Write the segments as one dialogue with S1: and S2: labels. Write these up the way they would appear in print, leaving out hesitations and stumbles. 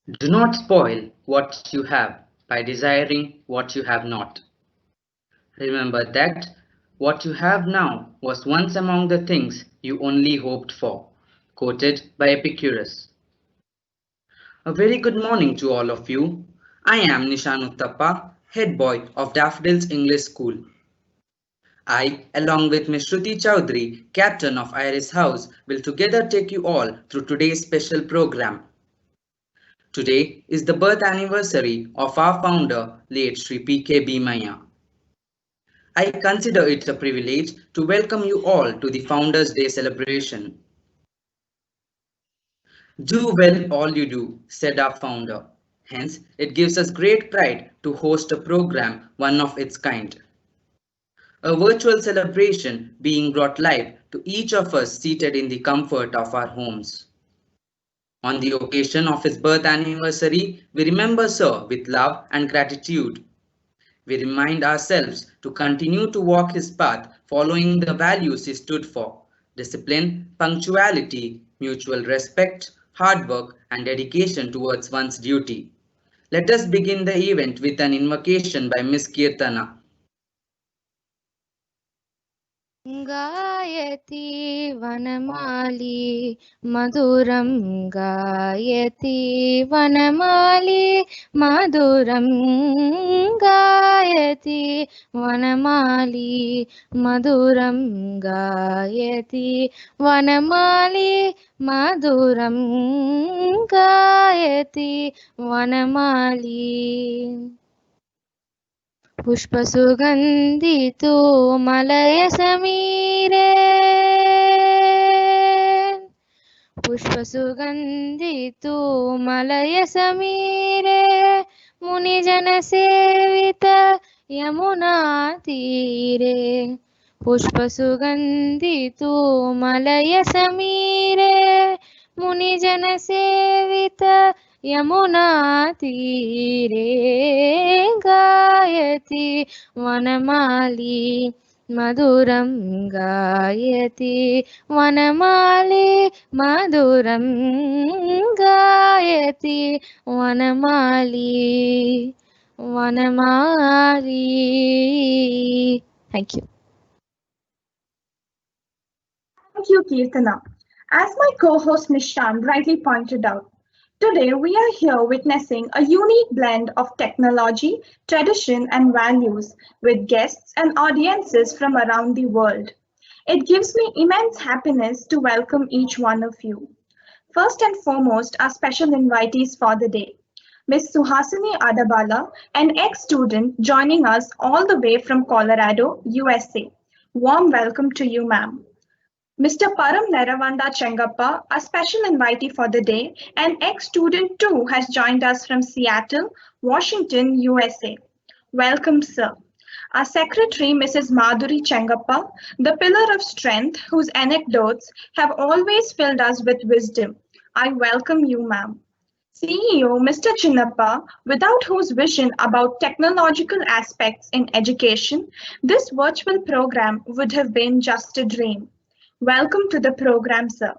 S1: Do not spoil what you have by desiring what you have not. Remember that what you have now was once among the things you only hoped for. Quoted by Epicurus. A very good morning to all of you. I am Nishan Uttappa, head boy of Daffodils English School. I, along with Ms. Shruti Chowdhury, captain of Iris House, will together take you all through today's special program. Today is the birth anniversary of our founder, late Sri P.K. Bhimaya. I consider it a privilege to welcome you all to the Founders' Day celebration. Do well all you do, said our founder. Hence, it gives us great pride to host a program one of its kind. A virtual celebration being brought live to each of us seated in the comfort of our homes. On the occasion of his birth anniversary, we remember Sir with love and gratitude. We remind ourselves to continue to walk his path following the values he stood for: discipline, punctuality, mutual respect, hard work, and dedication towards one's duty. Let us begin the event with an invocation by Miss Kirtana.
S2: गायति वनमाली मधुरं गायति वनमाली मधुरं गायति वनमाली मधुरं गायति वनमाली मधुरं गायति वनमाली पुष्पसुगन्धितो मलयसमीरे पुष्पसुगन्धितो मलयसमीरे मुनिजनसेवित यमुनातीरे पुष्पसुगन्धितो मलयसमीरे मुनिजनसेवित यमुनातीरे गायति वनमाली मधुरं गायति वनमाली मधुरं गायति वनमाली वनमाली. Thank you.
S3: Thank you, Kirtana. As my co-host Nishan rightly pointed out, today we are here witnessing a unique blend of technology, tradition, and values with guests and audiences from around the world. It gives me immense happiness to welcome each one of you. First and foremost, our special invitees for the day. Ms. Suhasini Adabala, an ex-student joining us all the way from Colorado, USA. Warm welcome to you, ma'am. Mr. Param Neravanda Chengappa, a special invitee for the day, an ex-student too, has joined us from Seattle, Washington, USA. Welcome, sir. Our secretary, Mrs. Madhuri Chengappa, the pillar of strength whose anecdotes have always filled us with wisdom. I welcome you, ma'am. CEO Mr. Chinnappa, without whose vision about technological aspects in education, this virtual program would have been just a dream. Welcome to the program, sir.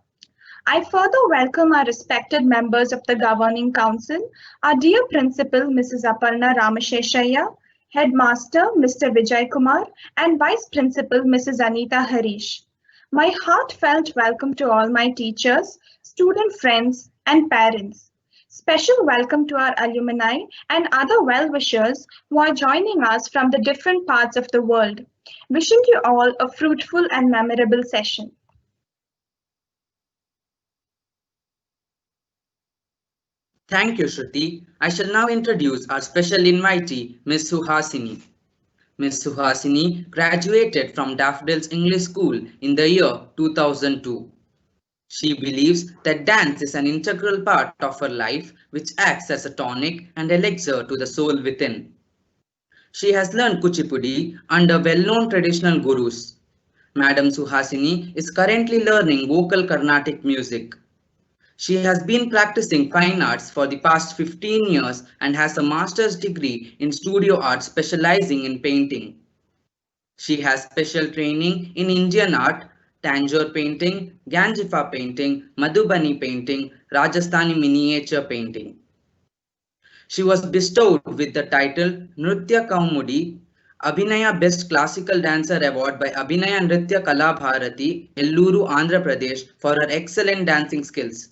S3: I further welcome our respected members of the Governing Council, our dear Principal, Mrs. Aparna Ramasheshaya, Headmaster, Mr. Vijay Kumar, and Vice Principal, Mrs. Anita Harish. My heartfelt welcome to all my teachers, student friends, and parents. Special welcome to our alumni and other well-wishers who are joining us from the different parts of the world. Wishing you all a fruitful and memorable session.
S1: Thank you, Shruti. I shall now introduce our special invitee, Ms. Suhasini. Ms. Suhasini graduated from Daffodils English School in the year 2002. She believes that dance is an integral part of her life which acts as a tonic and elixir to the soul within. She has learned Kuchipudi under well-known traditional gurus. Madam Suhasini is currently learning vocal Carnatic music. She has been practicing fine arts for the past 15 years and has a master's degree in studio art specializing in painting. She has special training in Indian art, Tanjore painting, Ganjifa painting, Madhubani painting, Rajasthani miniature painting. She was bestowed with the title Nritya Kaumudi Abhinaya Best Classical Dancer Award by Abhinaya Nritya Kala Bharati, Elluru, Andhra Pradesh for her excellent dancing skills.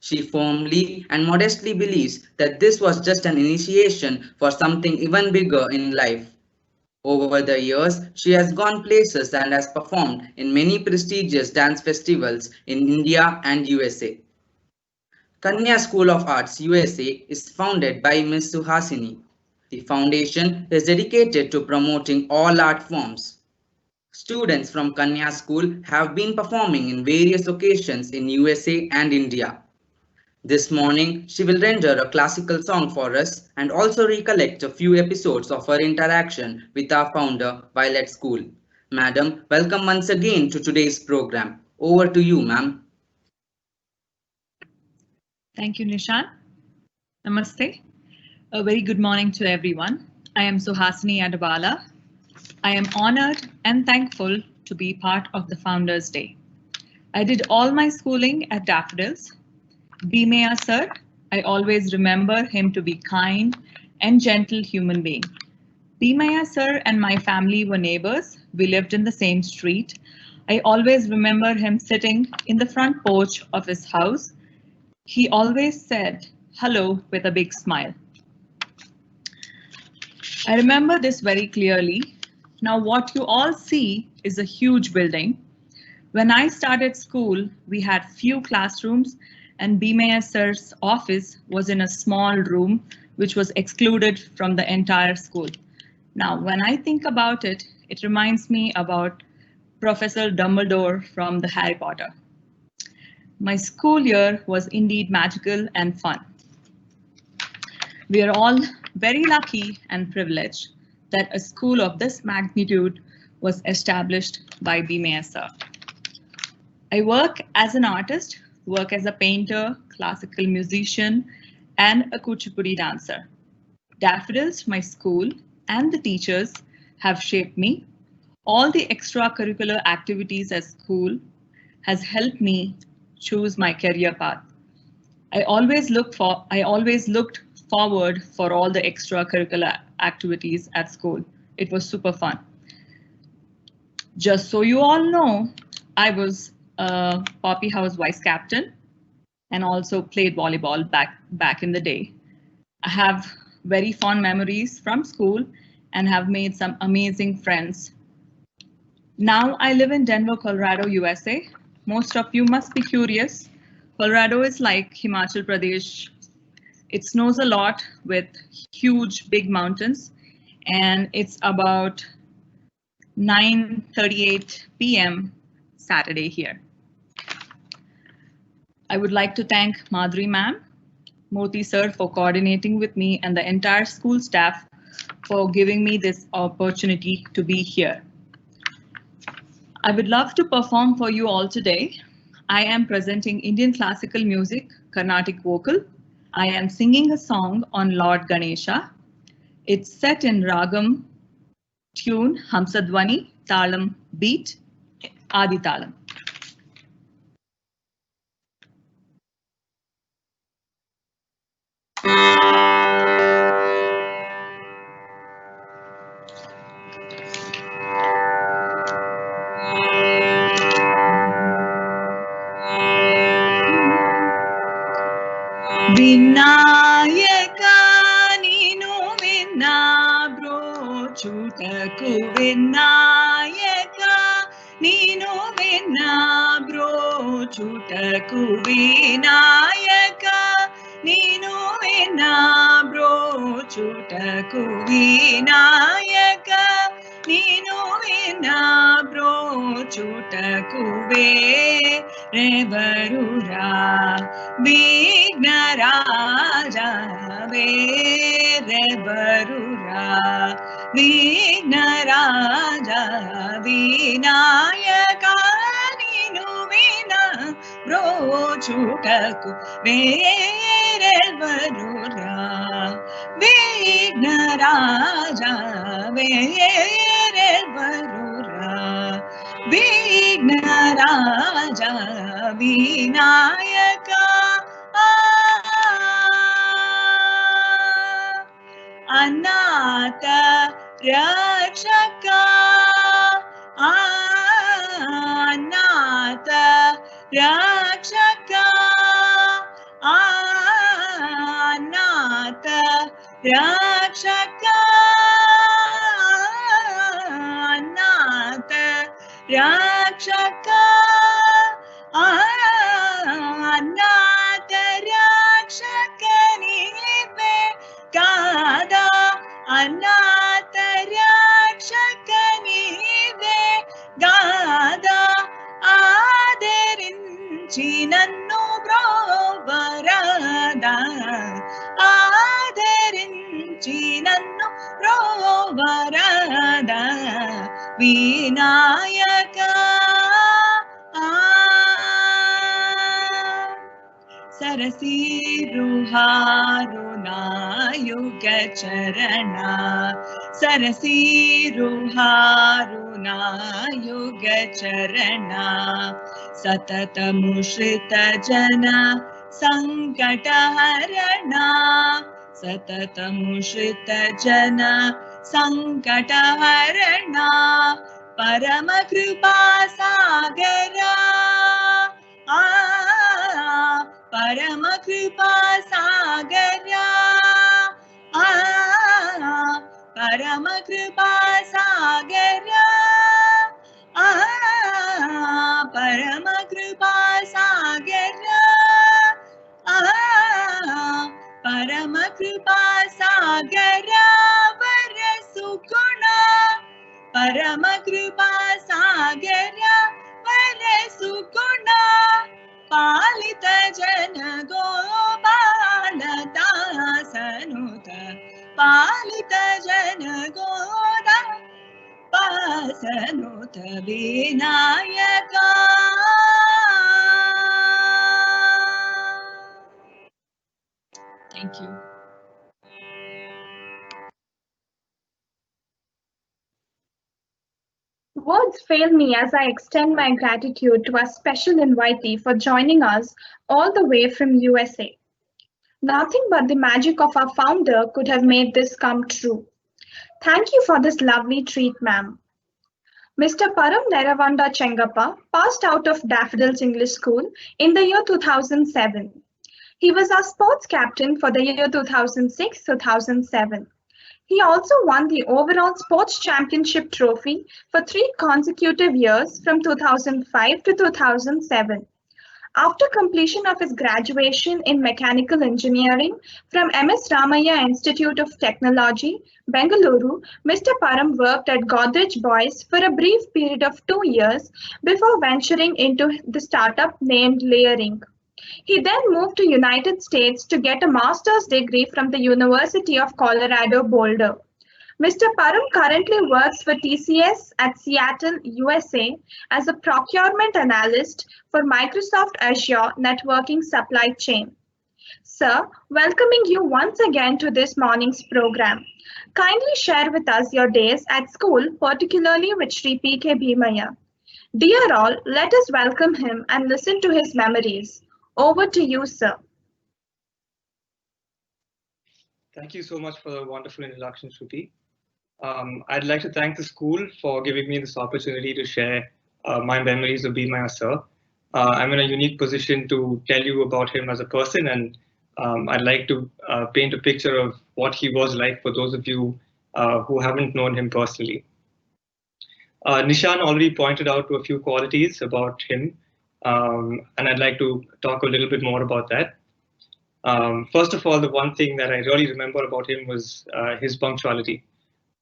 S1: She firmly and modestly believes that this was just an initiation for something even bigger in life. Over the years, she has gone places and has performed in many prestigious dance festivals in India and USA. Kanya School of Arts USA is founded by Ms. Suhasini. The foundation is dedicated to promoting all art forms. Students from Kanya School have been performing in various occasions in USA and India. This morning, she will render a classical song for us and also recollect a few episodes of her interaction with our founder while at school. Madam, welcome once again to today's program. Over to you, ma'am.
S4: Thank you, Nishan. Namaste. A very good morning to everyone. I am Suhasini Adabala. I am honored and thankful to be part of the Founders Day. I did all my schooling at Daffodils. Bhimaya sir, I always remember him to be kind and gentle human being. Bhimaya sir and my family were neighbors. We lived in the same street. I always remember him sitting in the front porch of his house. He always said hello with a big smile. I remember this very clearly. Now what you all see is a huge building. When I started school, we had few classrooms and Bhimaya sir's office was in a small room which was excluded from the entire school. Now, when I think about it, it reminds me about Professor Dumbledore from the Harry Potter. My school year was indeed magical and fun. We are all very lucky and privileged that a school of this magnitude was established by Bhimaya sir. I work as an artist, work as a painter, classical musician, and a kuchipudi dancer. Daffodils, my school, and the teachers have shaped me. All the extracurricular activities at school has helped me choose my career path. I always looked forward for all the extracurricular activities at school. It was super fun. Just so you all know, I was a Poppy House vice captain and also played volleyball back in the day. I have very fond memories from school and have made some amazing friends. Now I live in Denver, Colorado, USA. Most of you must be curious. Colorado is like Himachal Pradesh. It snows a lot with huge big mountains, and it's about 9:38 p.m. Saturday here. I would like to thank Madhuri ma'am, Moti sir for coordinating with me and the entire school staff for giving me this opportunity to be here. I would love to perform for you all today. I am presenting Indian classical music, Carnatic vocal. I am singing a song on Lord Ganesha. It's set in Ragam tune, Hamsadwani, Talam beat, Adi Talam. Vinayaka ninu vinna brochutaku Vinayaka ninu vinna brochutaku Vinayaka ninu vinna brochutaku Vinayaka ninu vinna brochutaku Revarura Vignaraja Verevarura Vignaraja Vinayaka ninu vina brochutaku Verevarura Vignaraja Verevarura Vignaraja Vinayaka अनाथ रक्षका अनाथ रक्षका अनाथ रक्षका अनाथ रक्षका अनाथ रक्षकनिवे कादा अनाथ रक्षकनिवे गादा आदरिंచి నన్ను బ్రోవరాదా ఆదరించి నన్ను బ్రోవరాదా వినాయక सरसीरुहारुनायुग चरण सरसीरुहारुनायुग चरण सततमुश्रित जन संकटहरण सततमुश्रित जन संकटहरण परम कृपा सागरा परम कृपा सागरा परम कृपा सागरा परम कृपा सागरा परम कृपा सागरा वरसुगुणा परम कृपा सागरा वरसुगुणा पालित जन गोपाल दासनुत पालित जन गोदा पासनुत Vinayaka Thank you.
S3: Words fail me as I extend my gratitude to our special invitee for joining us all the way from USA. Nothing but the magic of our founder could have made this come true. Thank you for this lovely treat, ma'am. Mr. Param Neravanda Chengappa passed out of Daffodils English School in the year 2007. He was our sports captain for the year 2006-2007. He also won the overall sports championship trophy for 3 consecutive years from 2005 to 2007. After completion of his graduation in mechanical engineering from MS Ramaiah Institute of Technology, Bengaluru, Mr. Param worked at Godrej Boys for a brief period of 2 years before venturing into the startup named Layering. He then moved to United States to get a master's degree from the University of Colorado Boulder. Mr. Param currently works for TCS at Seattle, USA as a procurement analyst for Microsoft Azure networking supply chain. Sir, welcoming you once again to this morning's program. Kindly share with us your days at school, particularly with Sri P.K. Bhimaya. Dear all, let us welcome him and listen to his memories. Over to you, sir.
S5: Thank you so much for the wonderful introduction, Shruti. I'd like to thank the school for giving me this opportunity to share my memories of Bhimaya sir. I'm in a unique position to tell you about him as a person, and I'd like to paint a picture of what he was like for those of you who haven't known him personally. Nishan already pointed out to a few qualities about him, and I'd like to talk a little bit more about that. First of all, the one thing that I really remember about him was his punctuality.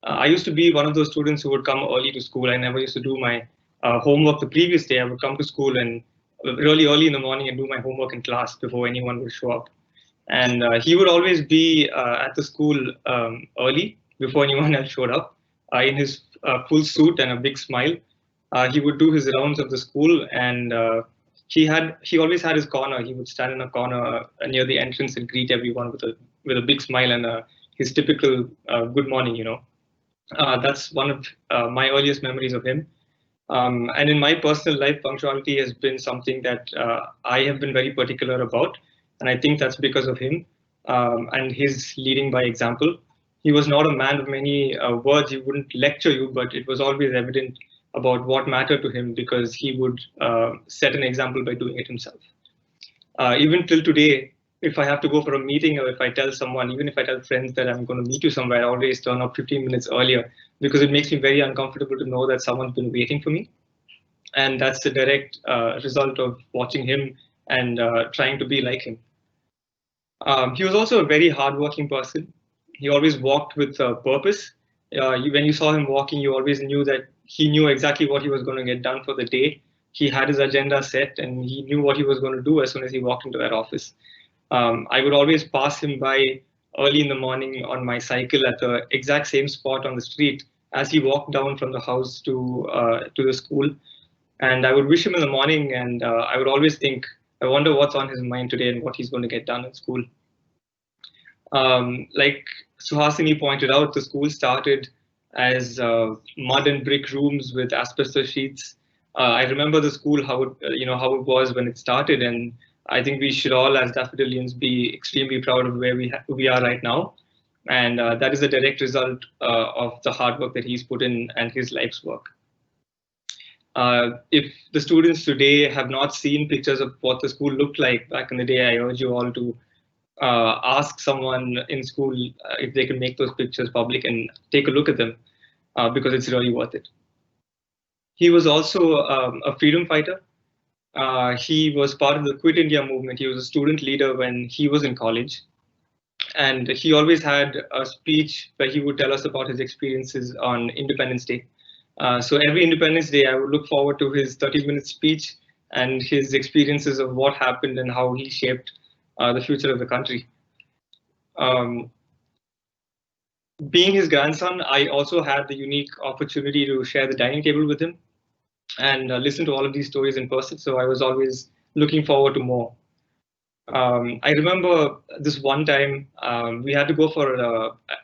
S5: I used to be one of those students who would come early to school. I never used to do my homework the previous day. I would come to school and really early in the morning and do my homework in class before anyone would show up. And he would always be at the school early before anyone else showed up in his full suit and a big smile. He would do his rounds of the school, and he always had his corner. He would stand in a corner near the entrance and greet everyone with a big smile and his typical good morning, you know. That's one of my earliest memories of him. And in my personal life, punctuality has been something that I have been very particular about. And I think that's because of him and his leading by example. He was not a man of many words. He wouldn't lecture you, but it was always evident about what mattered to him because he would set an example by doing it himself. Even till today, if I have to go for a meeting or if I tell someone, even if I tell friends that I'm going to meet you somewhere, I always turn up 15 minutes earlier because it makes me very uncomfortable to know that someone's been waiting for me. And that's the direct result of watching him and trying to be like him. He was also a very hardworking person. He always walked with purpose. When you saw him walking, you always knew that he knew exactly what he was going to get done for the day. He had his agenda set and he knew what he was going to do as soon as he walked into that office. I would always pass him by early in the morning on my cycle at the exact same spot on the street as he walked down from the house to the school. And I would wish him in the morning, and I would always think, I wonder what's on his mind today and what he's going to get done at school. Like Suhasini pointed out, the school started as mud and brick rooms with asbestos sheets. I remember the school, how it was when it started, and I think we should all, as Daffodilians, be extremely proud of where we are right now. And that is a direct result of the hard work that he's put in and his life's work. If the students today have not seen pictures of what the school looked like back in the day, I urge you all to ask someone in school if they can make those pictures public and take a look at them because it's really worth it. He was also a freedom fighter. He was part of the Quit India movement. He was a student leader when he was in college. And he always had a speech where he would tell us about his experiences on Independence Day. So every Independence Day, I would look forward to his 30-minute speech and his experiences of what happened and how he shaped the future of the country. Being his grandson, I also had the unique opportunity to share the dining table with him and listen to all of these stories in person. So I was always looking forward to more. I remember this one time we had to go for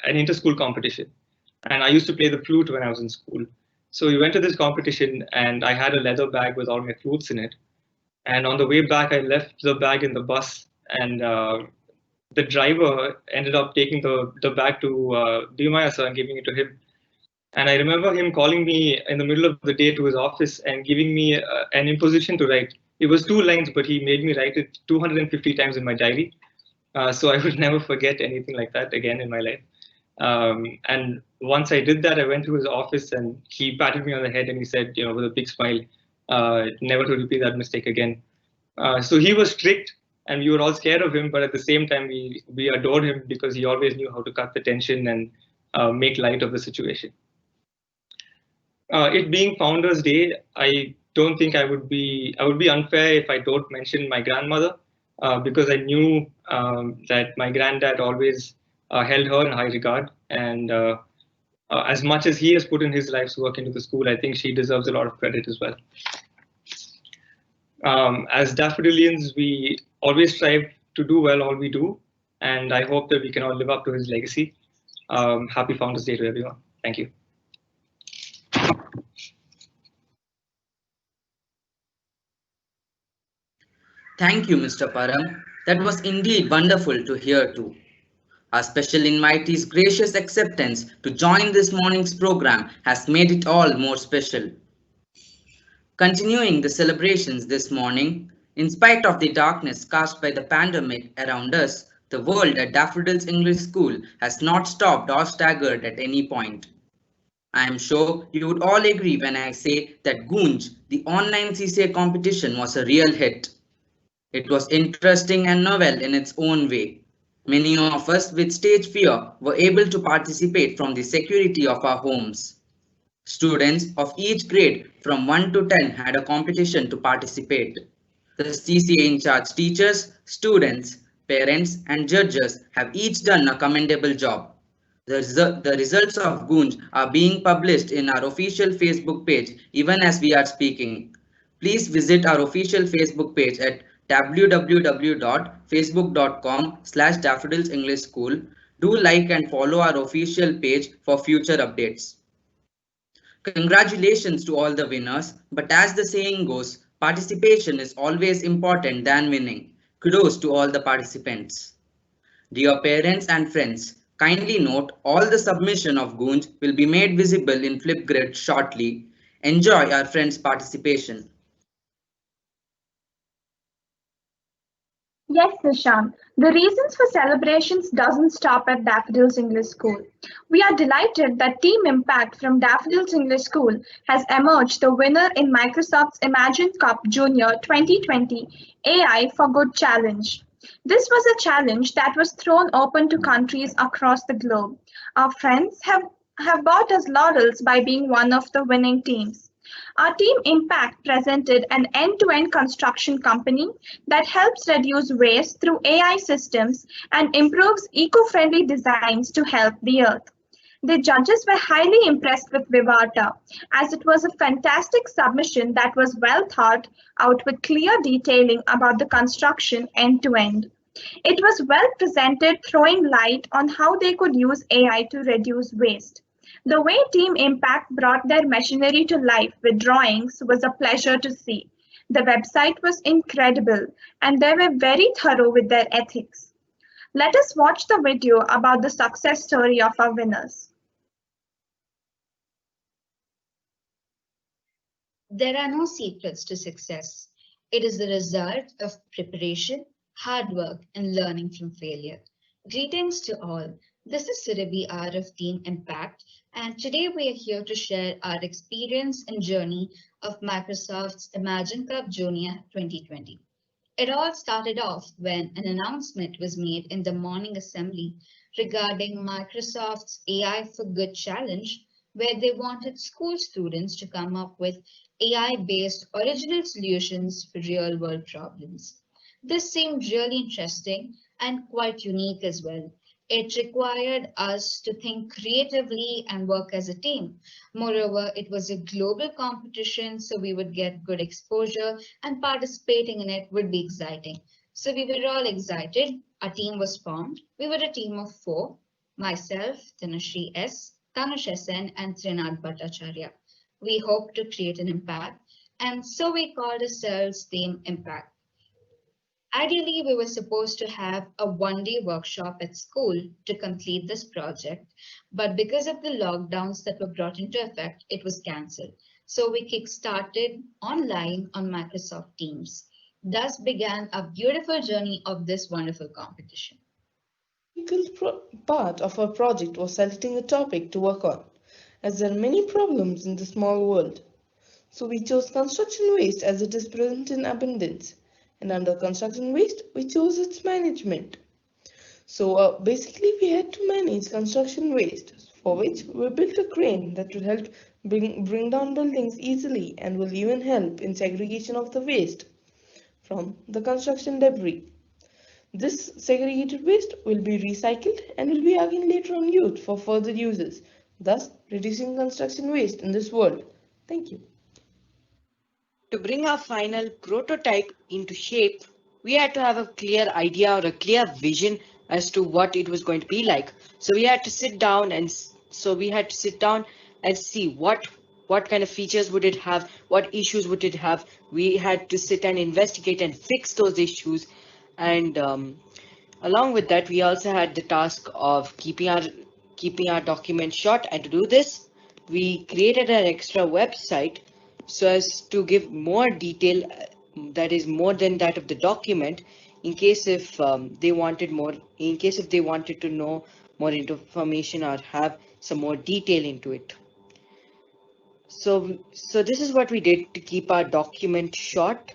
S5: an inter-school competition, and I used to play the flute when I was in school. So we went to this competition, and I had a leather bag with all my flutes in it. And on the way back, I left the bag in the bus, and the driver ended up taking the bag to Bhimaya sir and giving it to him. And I remember him calling me in the middle of the day to his office and giving me an imposition to write. It was 2 lines, but he made me write it 250 times in my diary. So I would never forget anything like that again in my life. And once I did that, I went to his office and he patted me on the head and he said, with a big smile, never to repeat that mistake again. So he was strict and we were all scared of him, but at the same time, we adored him because he always knew how to cut the tension and make light of the situation. It being Founders Day, I don't think I would be unfair if I don't mention my grandmother because I knew that my granddad always held her in high regard, and as much as he has put in his life's work into the school, I think she deserves a lot of credit as well. As Daffodilians, we always strive to do well all we do, and I hope that we can all live up to his legacy. Happy Founders Day to everyone. Thank you.
S1: Thank you, Mr. Param. That was indeed wonderful to hear too. Our special invitee's gracious acceptance to join this morning's program has made it all more special. Continuing the celebrations this morning, in spite of the darkness cast by the pandemic around us, the world at Daffodils English School has not stopped or staggered at any point. I am sure you would all agree when I say that Goonj, the online CCA competition, was a real hit. It was interesting and novel in its own way. Many of us with stage fear were able to participate from the security of our homes. Students of each grade from 1 to 10 had a competition to participate. The CCA in charge teachers, students, parents and judges have each done a commendable job. The results of Goonj are being published in our official Facebook page even as we are speaking. Please visit our official Facebook page at www.facebook.com/Daffodils English School. Do like and follow our official page for future updates. Congratulations to all the winners, but as the saying goes, participation is always important than winning. Kudos to all the participants. Dear parents and friends, Kindly note all the submission of Goonj will be made visible in Flipgrid shortly. Enjoy our friends' participation.
S3: Yes, Nishant. The reasons for celebrations doesn't stop at Daffodils English School. We are delighted that Team Impact from Daffodils English School has emerged the winner in Microsoft's Imagine Cup Junior 2020 AI for Good Challenge. This was a challenge that was thrown open to countries across the globe. Our friends have brought us laurels by being one of the winning teams. Our team Impact presented an end-to-end construction company that helps reduce waste through AI systems and improves eco-friendly designs to help the earth. The judges were highly impressed with Vivata, as it was a fantastic submission that was well thought out with clear detailing about the construction end to end. It was well presented, throwing light on how they could use AI to reduce waste. The way Team Impact brought their machinery to life with drawings was a pleasure to see. The website was incredible, and they were very thorough with their ethics. Let us watch the video about the success story of our winners.
S6: There are no secrets to success. It is the result of preparation, hard work, and learning from failure. Greetings to all. This is Surabhi R of Team Impact, and today we are here to share our experience and journey of Microsoft's Imagine Cup Junior 2020. It all started off when an announcement was made in the morning assembly regarding Microsoft's AI for Good challenge, where they wanted school students to come up with AI-based original solutions for real-world problems. This seemed really interesting and quite unique as well. It required us to think creatively and work as a team. Moreover, it was a global competition, so we would get good exposure and participating in it would be exciting. So we were all excited. Our team was formed. We were a team of four: myself, Tanushree S., Tanush SN, and Trinad Bhattacharya. We hoped to create an impact, and so we called ourselves Team Impact. Ideally, we were supposed to have a one-day workshop at school to complete this project, but because of the lockdowns that were brought into effect, it was cancelled. So we kick-started online on Microsoft Teams. Thus began a beautiful journey of this wonderful competition.
S7: Part of our project was selecting a topic to work on, as there are many problems in the small world. So we chose construction waste as it is present in abundance. And under construction waste, we chose its management. So basically, we had to manage construction waste, for which we built a crane that will help bring down buildings easily and will even help in segregation of the waste from the construction debris. This segregated waste will be recycled and will be again later on used for further uses, thus reducing construction waste in this world. Thank you.
S8: To bring our final prototype into shape, we had to have a clear idea or a clear vision as to what it was going to be like. So we had to sit down and see what kind of features would it have, what issues would it have. We had to sit and investigate and fix those issues, and along with that, we also had the task of keeping our document short. And to do this, we created an extra website so as to give more detail, that is more than that of the document, in case if they wanted to know more information or have some more detail into it. So this is what we did to keep our document short.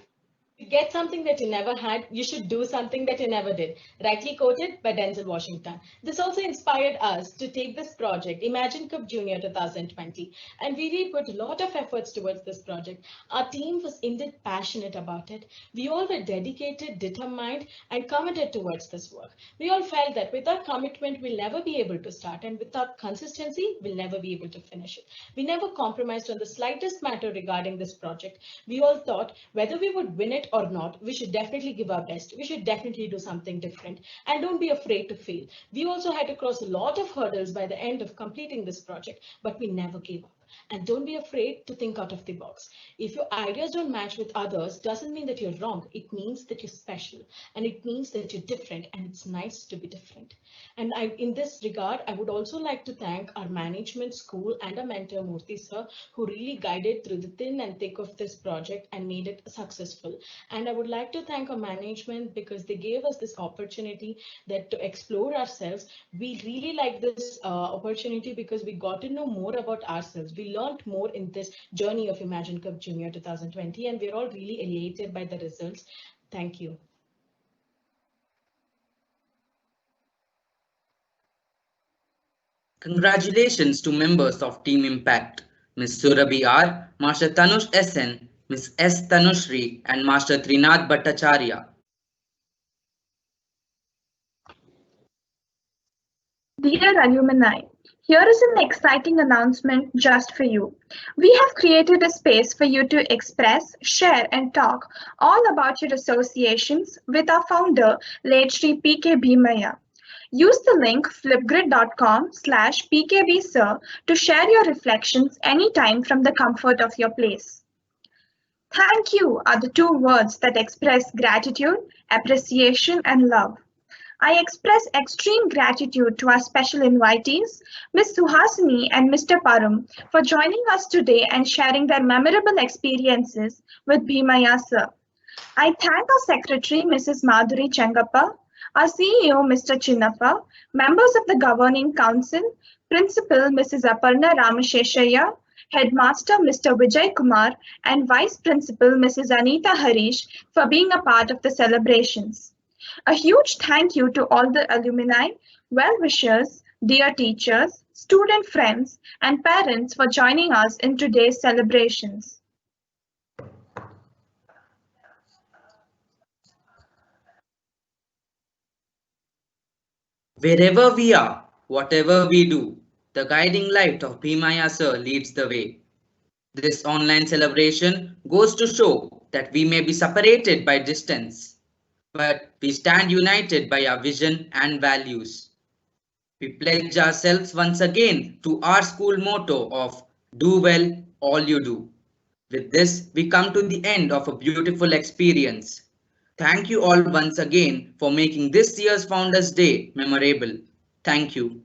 S9: Get something that you never had, you should do something that you never did. Rightly quoted by Denzel Washington. This also inspired us to take this project, Imagine Cup Junior 2020, and we really put a lot of efforts towards this project. Our team was indeed passionate about it. We all were dedicated, determined, and committed towards this work. We all felt that without commitment, we'll never be able to start, and without consistency, we'll never be able to finish it. We never compromised on the slightest matter regarding this project. We all thought whether we would win it or not, we should definitely give our best. We should definitely do something different, and don't be afraid to fail. We also had to cross a lot of hurdles by the end of completing this project, but we never gave up. And don't be afraid to think out of the box. If your ideas don't match with others, doesn't mean that you're wrong. It means that you're special, and it means that you're different, and it's nice to be different. And in this regard, I would also like to thank our management, school, and our mentor, Murthy sir, who really guided through the thin and thick of this project and made it successful. And I would like to thank our management because they gave us this opportunity that to explore ourselves. We really like this opportunity because we got to know more about ourselves. We learned more in this journey of Imagine Cup Junior 2020, and we're all really elated by the results. Thank you.
S1: Congratulations to members of Team Impact, Ms. Surabhi R, Master Tanush SN, Ms. S. Tanushri, and Master Trinath Bhattacharya.
S3: Dear alumni, here is an exciting announcement just for you. We have created a space for you to express, share, and talk all about your associations with our founder, late Shri P.K. Bhimaya. Use the link flipgrid.com/pkbsir to share your reflections anytime from the comfort of your place. Thank you are the two words that express gratitude, appreciation, and love. I express extreme gratitude to our special invitees, Ms. Suhasini and Mr. Param, for joining us today and sharing their memorable experiences with Bhimaya sir. I thank our Secretary, Mrs. Madhuri Chengappa, our CEO, Mr. Chinnappa, members of the Governing Council, Principal, Mrs. Aparna Ramasheshaya, Headmaster, Mr. Vijay Kumar, and Vice Principal, Mrs. Anita Harish, for being a part of the celebrations. A huge thank you to all the alumni, well-wishers, dear teachers, student friends, and parents for joining us in today's celebrations.
S1: Wherever we are, whatever we do, the guiding light of Bhimaya sir leads the way. This online celebration goes to show that we may be separated by distance, but we stand united by our vision and values. We pledge ourselves once again to our school motto of do well, all you do. With this, we come to the end of a beautiful experience. Thank you all once again for making this year's Founders Day memorable. Thank you.